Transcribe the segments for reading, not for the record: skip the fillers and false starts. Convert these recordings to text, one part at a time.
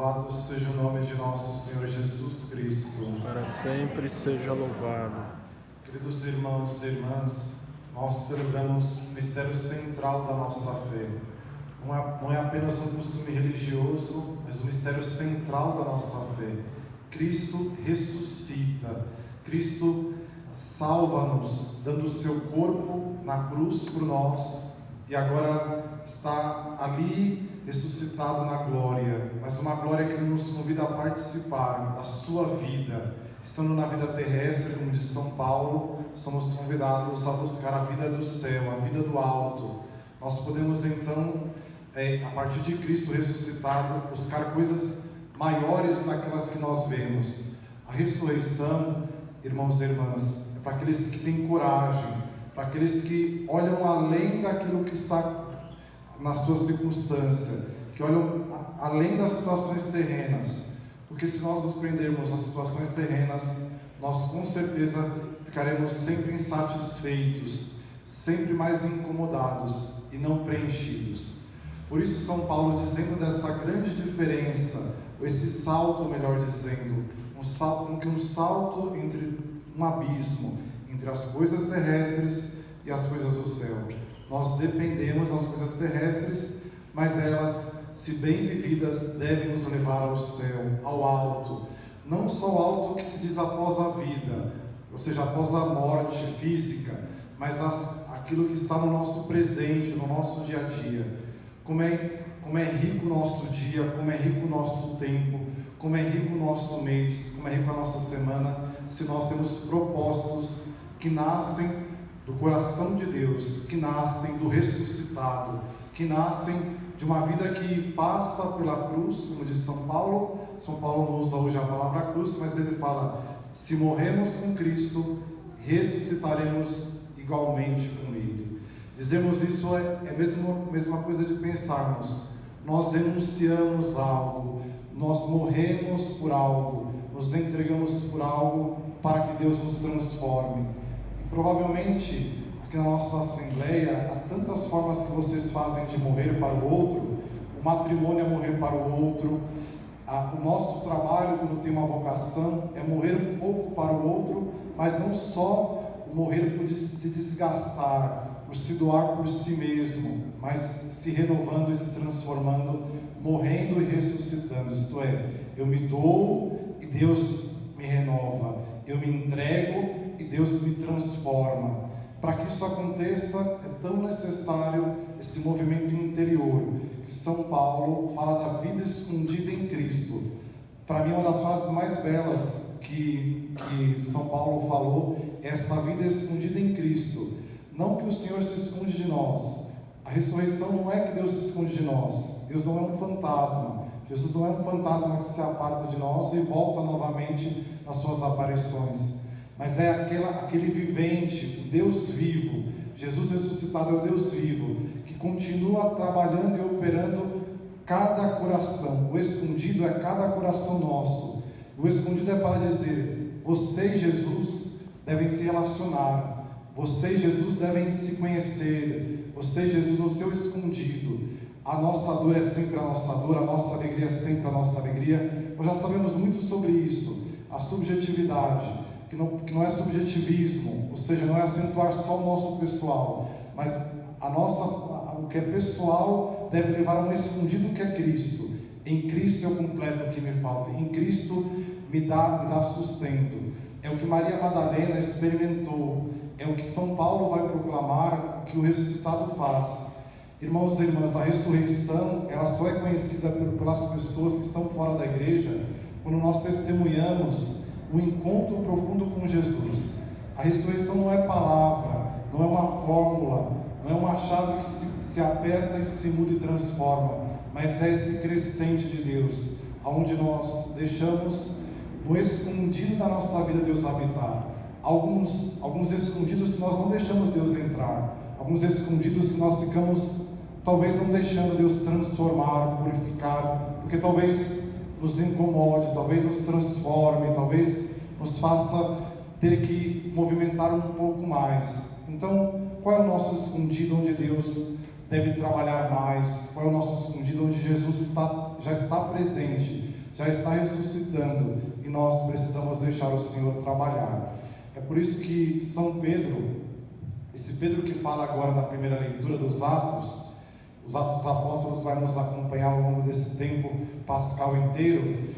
Louvado seja o nome de nosso Senhor Jesus Cristo. Para sempre seja louvado. Queridos irmãos e irmãs, nós celebramos o mistério central da nossa fé. Não é apenas um costume religioso, mas um mistério central da nossa fé. Cristo ressuscita, Cristo salva-nos, dando o seu corpo na cruz por nós, e agora está ali ressuscitado na glória, mas uma glória que Ele nos convida a participar da sua vida. Estando na vida terrestre, como diz São Paulo, somos convidados a buscar a vida do céu, a vida do alto. Nós podemos então, a partir de Cristo ressuscitado, buscar coisas maiores daquelas que nós vemos. A ressurreição, irmãos e irmãs, é para aqueles que têm coragem, para aqueles que olham além daquilo que está na sua circunstância, que olham além das situações terrenas, porque se nós nos prendermos às situações terrenas, nós com certeza ficaremos sempre insatisfeitos, sempre mais incomodados e não preenchidos. Por isso São Paulo, dizendo dessa grande diferença, ou esse salto, melhor dizendo, um salto entre um abismo, entre as coisas terrestres e as coisas do céu. Nós dependemos das coisas terrestres, mas elas, se bem vividas, devem nos levar ao céu, ao alto. Não só ao alto que se diz após a vida, ou seja, após a morte física, mas aquilo que está no nosso presente, no nosso dia a dia. Como é rico o nosso dia, como é rico o nosso tempo, como é rico o nosso mês, como é rico a nossa semana, se nós temos propósitos que nascem do coração de Deus, que nascem do ressuscitado, que nascem de uma vida que passa pela cruz, como diz São Paulo. São Paulo não usa hoje a palavra cruz, mas ele fala: se morremos com Cristo, ressuscitaremos igualmente com Ele. Dizemos isso é a mesma coisa de pensarmos: nós renunciamos a algo, nós morremos por algo, nos entregamos por algo para que Deus nos transforme. Provavelmente, aqui na nossa Assembleia, há tantas formas que vocês fazem de morrer para o outro. O matrimônio é morrer para o outro. O nosso trabalho, quando tem uma vocação, é morrer um pouco para o outro, mas não só morrer por se desgastar, por se doar por si mesmo, mas se renovando e se transformando, morrendo e ressuscitando. Isto é, eu me dou e Deus me renova. Eu me entrego e Deus me transforma. Para que isso aconteça, é tão necessário esse movimento interior, que São Paulo fala da vida escondida em Cristo. Para mim, uma das frases mais belas que São Paulo falou é essa vida escondida em Cristo. Não que o Senhor se esconde de nós. A ressurreição não é que Deus se esconde de nós. Deus não é um fantasma. Jesus não é um fantasma que se aparta de nós e volta novamente nas suas aparições. Mas é aquele vivente, o Deus vivo. Jesus ressuscitado é o Deus vivo, que continua trabalhando e operando cada coração. O escondido é cada coração nosso. O escondido é para dizer: você e Jesus devem se relacionar, você e Jesus devem se conhecer, você e Jesus no seu escondido. A nossa dor é sempre a nossa dor, a nossa alegria é sempre a nossa alegria. Nós já sabemos muito sobre isso. A subjetividade, que não é subjetivismo, ou seja, não é acentuar só o nosso pessoal, mas o que é pessoal deve levar a um escondido que é Cristo. Em Cristo eu completo o que me falta, em Cristo me dá sustento. É o que Maria Madalena experimentou, é o que São Paulo vai proclamar, que o ressuscitado faz. Irmãos e irmãs, a ressurreição, ela só é conhecida pelas pessoas que estão fora da igreja quando nós testemunhamos o encontro profundo com Jesus. A ressurreição não é palavra, não é uma fórmula, não é uma chave que se aperta e se muda e transforma, mas é esse crescente de Deus, onde nós deixamos no escondido da nossa vida Deus habitar. Alguns escondidos que nós não deixamos Deus entrar, alguns escondidos que nós ficamos talvez não deixando Deus transformar, purificar, porque talvez nos incomode, talvez nos transforme, talvez nos faça ter que movimentar um pouco mais. Então, qual é o nosso escondido onde Deus deve trabalhar mais? Qual é o nosso escondido onde Jesus já está presente? já está ressuscitando e nós precisamos deixar o Senhor trabalhar. É por isso que São Pedro, esse Pedro que fala agora na primeira leitura dos Atos, os Atos dos Apóstolos vai nos acompanhar ao longo desse tempo pascal inteiro.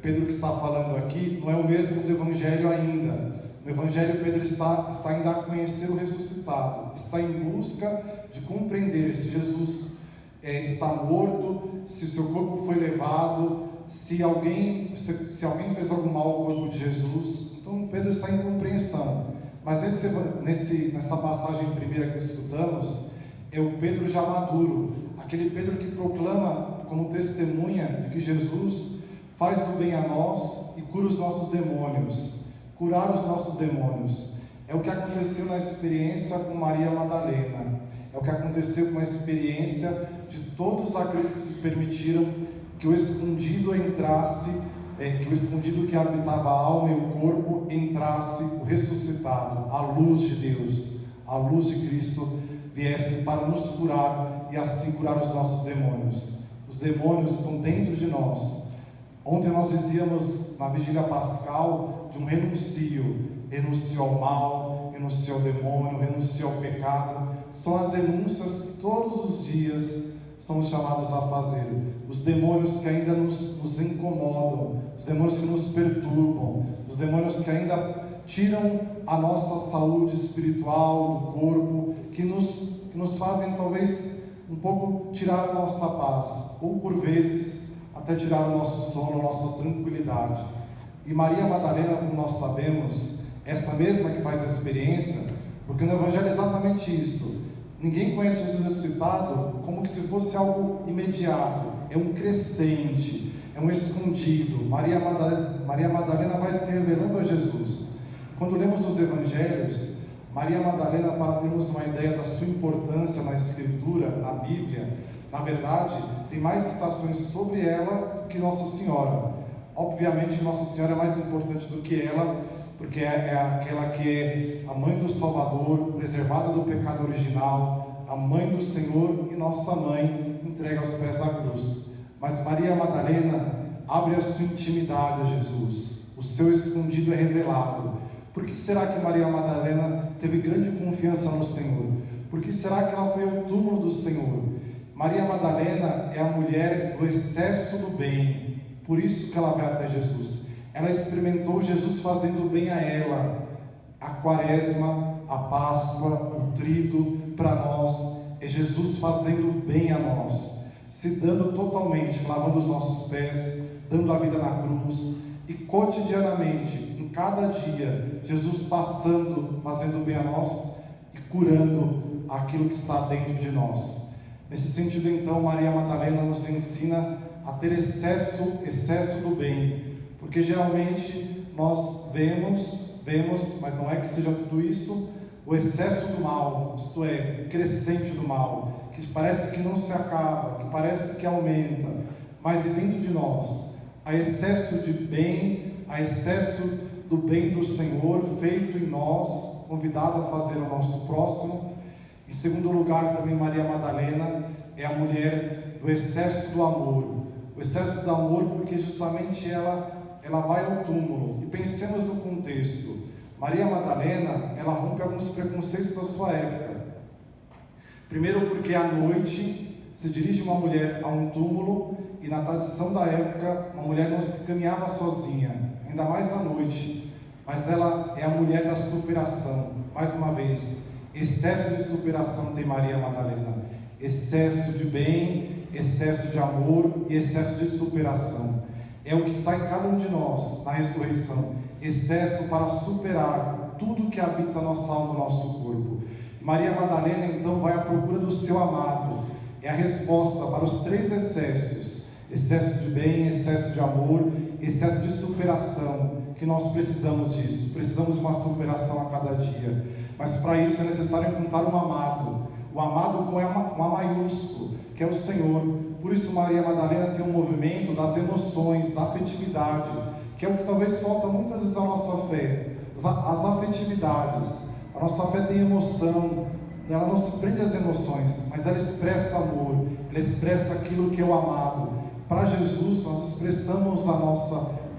Pedro que está falando aqui não é o mesmo do Evangelho ainda. No Evangelho, Pedro está ainda a conhecer o ressuscitado, está em busca de compreender se Jesus está morto, se o seu corpo foi levado, se alguém fez algum mal ao corpo de Jesus. Então Pedro está em compreensão. Mas nessa passagem primeira que escutamos, é o Pedro já maduro, aquele Pedro que proclama como testemunha de que Jesus faz o bem a nós e cura os nossos demônios. Curar os nossos demônios é o que aconteceu na experiência com Maria Madalena, é o que aconteceu com a experiência de todos aqueles que se permitiram que o escondido entrasse, que o escondido que habitava a alma e o corpo entrasse o ressuscitado, a luz de Deus, a luz de Cristo viesse para nos curar e assim curar os nossos demônios. Os demônios estão dentro de nós. Ontem nós dizíamos na vigília pascal de um renuncio ao mal, renuncio ao demônio, renuncio ao pecado. São as renúncias que todos os dias somos chamados a fazer. Os demônios que ainda nos incomodam, os demônios que nos perturbam, os demônios que ainda tiram a nossa saúde espiritual, do corpo, que nos fazem talvez um pouco tirar a nossa paz, ou por vezes até tirar o nosso sono, a nossa tranquilidade. E Maria Madalena, como nós sabemos, essa mesma que faz a experiência, porque no Evangelho é exatamente isso. Ninguém conhece Jesus ressuscitado como que se fosse algo imediato, é um crescente, é um escondido. Maria Madalena vai se revelando a Jesus. Quando lemos os Evangelhos, Maria Madalena, para termos uma ideia da sua importância na Escritura, na Bíblia, na verdade, tem mais citações sobre ela que Nossa Senhora. Obviamente, Nossa Senhora é mais importante do que ela, porque é aquela que é a mãe do Salvador, preservada do pecado original, a mãe do Senhor e nossa mãe, entrega aos pés da cruz. Mas Maria Madalena abre a sua intimidade a Jesus, o seu escondido é revelado. Por que será que Maria Madalena teve grande confiança no Senhor? Por que será que ela foi ao túmulo do Senhor? Maria Madalena é a mulher do excesso do bem, por isso que ela vai até Jesus. Ela experimentou Jesus fazendo bem a ela. A Quaresma, a Páscoa, o Tríduo, para nós, é Jesus fazendo bem a nós, se dando totalmente, lavando os nossos pés, dando a vida na cruz, e cotidianamente, em cada dia, Jesus passando, fazendo bem a nós e curando aquilo que está dentro de nós. Nesse sentido, então, Maria Madalena nos ensina a ter excesso do bem, porque geralmente nós vemos, mas não é que seja tudo isso, o excesso do mal, isto é, o crescente do mal, que parece que não se acaba, que parece que aumenta, mas dentro de nós, há excesso de bem, há excesso do bem do Senhor feito em nós, convidado a fazer ao nosso próximo. Em segundo lugar, também Maria Madalena é a mulher do excesso do amor. O excesso do amor porque justamente ela vai ao túmulo. E pensemos no contexto. Maria Madalena, ela rompe alguns preconceitos da sua época. Primeiro porque à noite se dirige uma mulher a um túmulo e na tradição da época, uma mulher não se caminhava sozinha, ainda mais à noite. Mas ela é a mulher da superação. Mais uma vez, excesso de superação tem Maria Madalena. Excesso de bem, excesso de amor e excesso de superação. É o que está em cada um de nós na ressurreição. Excesso para superar tudo que habita a nossa alma, o nosso corpo. Maria Madalena então vai à procura do seu amado. É a resposta para os três excessos: excesso de bem, excesso de amor, excesso de superação, que nós precisamos disso. Precisamos de uma superação a cada dia. Mas para isso é necessário encontrar um amado. O amado com um A maiúsculo, que é o Senhor. Por isso Maria Madalena tem um movimento das emoções, da afetividade, que é o que talvez falta muitas vezes à nossa fé. As afetividades. A nossa fé tem emoção, ela não se prende às emoções, mas ela expressa amor, ela expressa aquilo que é o amado. Para Jesus, nós expressamos a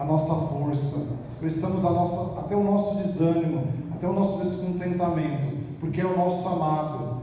nossa força, expressamos até o nosso desânimo, até o nosso descontentamento, porque é o nosso amado.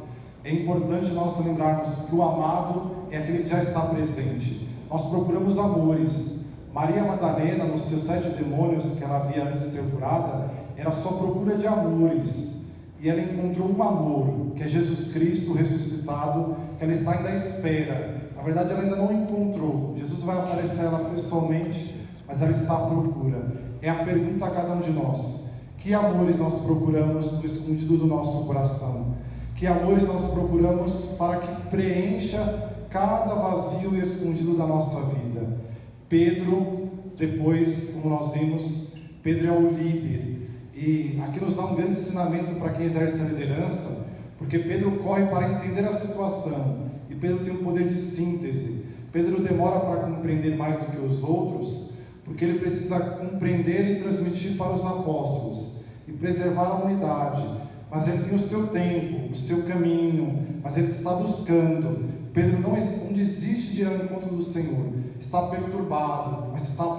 É importante nós lembrarmos que o amado é aquele que já está presente. Nós procuramos amores. Maria Madalena, nos seus 7 demônios que ela havia antes de ser curada, era a sua procura de amores. E ela encontrou um amor, que é Jesus Cristo ressuscitado, que ela está ainda à espera. Na verdade, ela ainda não encontrou. Jesus vai aparecer a ela pessoalmente, mas ela está à procura. É a pergunta a cada um de nós: que amores nós procuramos no escondido do nosso coração? Que amores nós procuramos para que preencha cada vazio escondido da nossa vida? Pedro, depois, como nós vimos, Pedro é o líder. E aqui nos dá um grande ensinamento para quem exerce a liderança, porque Pedro corre para entender a situação. E Pedro tem um poder de síntese. Pedro demora para compreender mais do que os outros, porque ele precisa compreender e transmitir para os apóstolos e preservar a unidade. Mas ele tem o seu tempo, o seu caminho, mas ele está buscando. Pedro não desiste de ir ao encontro do Senhor, está perturbado, mas está à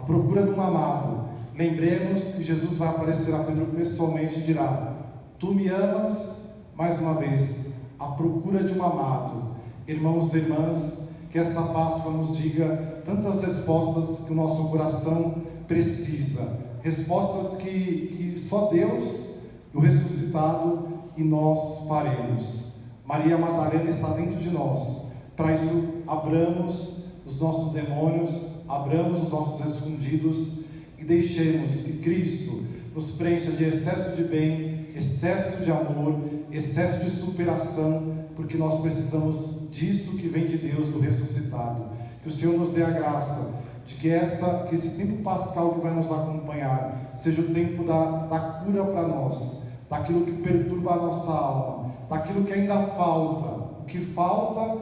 procura de um amado. Lembremos que Jesus vai aparecer a Pedro pessoalmente e dirá: tu me amas? Mais uma vez, à procura de um amado. Irmãos e irmãs, que essa Páscoa nos diga tantas respostas que o nosso coração precisa, respostas que só Deus, o ressuscitado, e nós faremos. Maria Madalena está dentro de nós. Para isso, abramos os nossos demônios, abramos os nossos escondidos e deixemos que Cristo nos preencha de excesso de bem, excesso de amor, excesso de superação, porque nós precisamos disso que vem de Deus, do ressuscitado. Que o Senhor nos dê a graça de que esse tempo pascal que vai nos acompanhar seja o tempo da cura para nós, daquilo que perturba a nossa alma, daquilo que ainda falta. O que falta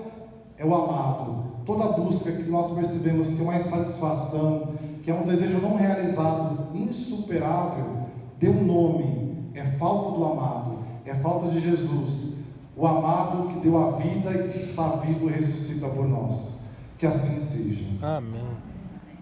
é o amado. Toda busca que nós percebemos que é uma insatisfação, que é um desejo não realizado, insuperável, dê um nome: é falta do amado, é falta de Jesus, o amado que deu a vida e que está vivo e ressuscita por nós. Que assim seja. Amém.